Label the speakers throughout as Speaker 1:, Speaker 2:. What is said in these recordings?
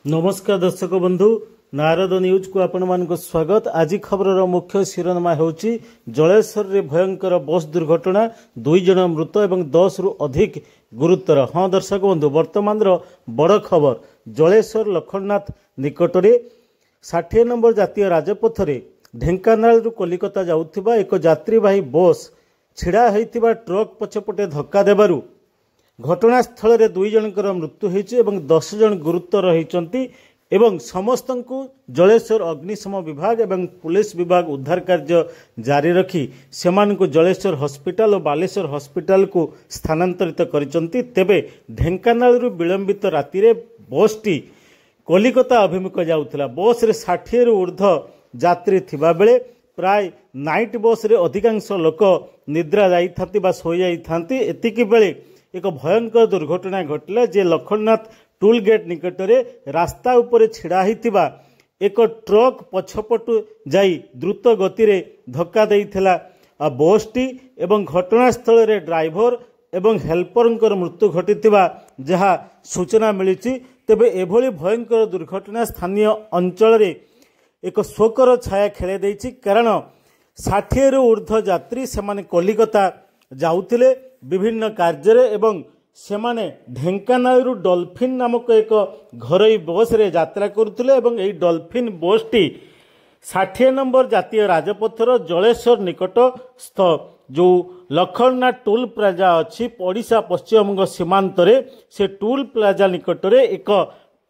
Speaker 1: नमस्कार दर्शक बंधु नारद न्यूज को आपण मान स्वागत। आज खबर मुख्य शिरोनामा होउची जलेश्वर रे भयंकर बस दुर्घटना 2 जन मृत और 10 रु अधिक गुरुतर। हाँ दर्शक बंधु वर्तमान बड़ खबर जलेश्वर लखननाथ निकटरे 60 नंबर जातीय राजपथ रे ढेंकानाल रु कोलकाता जाउथिबा एक यात्रीवाही बस छिड़ा होइतिबा ट्रक पछपटे धक्का देबारु घटनास्थल में 2 जनकर मृत्यु होइछि एवं 10 जन गुरुतर होइछन्ति एवं समस्त को जलेश्वर अग्निशम विभाग एवं पुलिस विभाग उद्धार कार्य जारी रखी सेमान को जलेश्वर हॉस्पिटल और बालेश्वर हॉस्पिटल को स्थानांतरित करिसन्ति। तेबे ढेंकानाल रु विलंबित राति रे बस टी कोलकाता अभिमुख जाउथला। बस रे 60 रु ऊर्ध्व यात्री थिबा बेले प्राय नाइट बस रे अधिकांश लोक निद्रा जाइथांती बा सोई जाइथांती। एतिकी बेले एक भयंकर दुर्घटना घटला जे लखननाथ टोल गेट निकटरे रास्ता उपरे छिड़ा हितिबा एक ट्रक पछपटु जाई द्रुत गति रे धक्का देइथिला बस टी एवं घटनास्थल रे ड्राइवर एवं हेल्परंकर मृत्यु घटिथिबा जहा सूचना मिलिछि। तेबे एभली भयंकर दुर्घटना स्थानीय अंचल रे एक शोकर छाया खेले देइछि कारण 60 रु ऊर्ध्व यात्री सेमाने कोलकाता जाउथिले विभिन्न कार्य एवं सेमाने ढेंकानाल रु डॉल्फिन नामक एक घरोई बस रे यात्रा करुथिले एवं एई डॉल्फिन बस टी 60 नंबर जातीय राजपथर जलेश्वर निकटस्थ जो लखननाथ टोल प्लाजा अच्छी ओडिशा पश्चिमबंग सीमांत रे से टोल प्लाजा निकटरे एक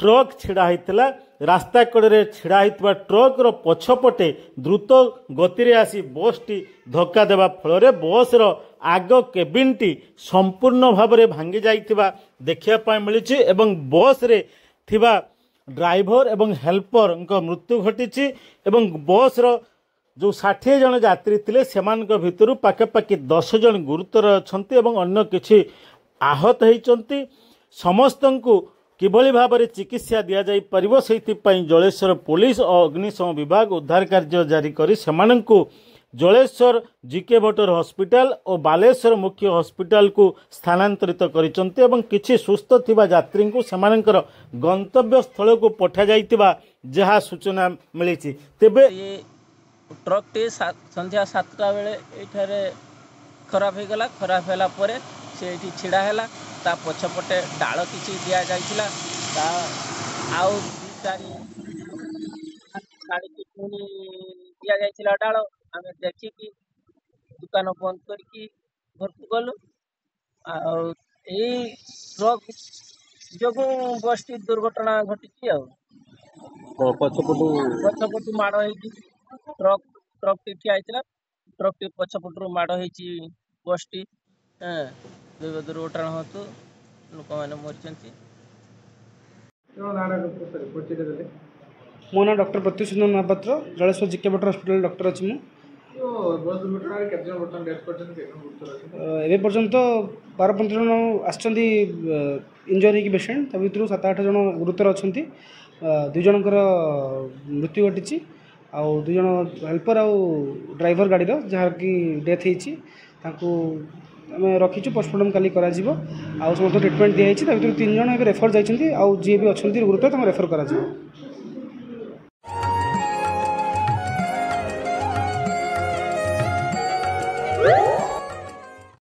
Speaker 1: ट्रक छिड़ा होता रास्ता कड़े छिड़ा होता ट्रक रो पछपटे द्रुत गति रे आसी बस टी धक्का देवा फल बस रो आग केबिन टी संपूर्ण भाव में भांगी जाइथिबा देखिया मिली एवं बस रे थिबा ड्राइवर एवं हेल्पर मृत्यु घटी एवं बस रो जो 60 जन यात्री थिले सेमानक भितरु पाखापाखि 10 जन गुरुतर अछंती एवं अन्य किछि आहत होइचंती। समस्तंकु किभली भाव में चिकित्सा दि जाई परिबो सेहिथिपाई जलेश्वर पुलिस और अग्निशम विभाग उद्धार कार्य जारी करी सेमानंकु जलेश्वर जीके भट्टर हॉस्पिटल और बालेश्वर मुख्य हॉस्पिटल को स्थानांतरित करिसंती एवं किछि सुस्थ थिबा यात्री को सेमानंकर गंतव्य स्थल को पठा जाइतिबा जहा सूचना मिली। तेबे
Speaker 2: ये ट्रक टी संध्या 7टा बेले एठारे खराब हो गला। खराब होला परे से एठी छिड़ा हैला ता पछपटे डाल किछि दिया जाइतिला ता आउ 2-4 गाड़ी की पुनी दिया जाइतिला डाल आमे देखि कि दुकान बंद करके घर को गलु ट्रक जो बस टी दुर्घटना घटी पछपटू माड़ हो ट्रक टी ठिया ट्रक टी पछपटू माड़ हो बस टी दुर्घटना हेतु लोक मैंने मरी।
Speaker 3: मो ना doctor Pratyushan Mahapatra Jaleswar GK Bhattar hospital doctor अच्छी एवं पर्यंत 12-15 जन आसछन्ती इंजरी की पेसेंट ता भीतर 7-8 जन गुरुतर अच्छा 2 जनकर मृत्यु घटी आउ 2 जन हेल्पर आउ ड्राइवर गाड़ी जहाँ की डेथ होती आम रखीचु पोस्टमार्टम काली करा आउ समस्त ट्रिटमेंट दिखाई भर 3 जन रेफर जाइछन्ती आउ जी भी अच्छा गुरुतर रेफर करा।
Speaker 4: Woo!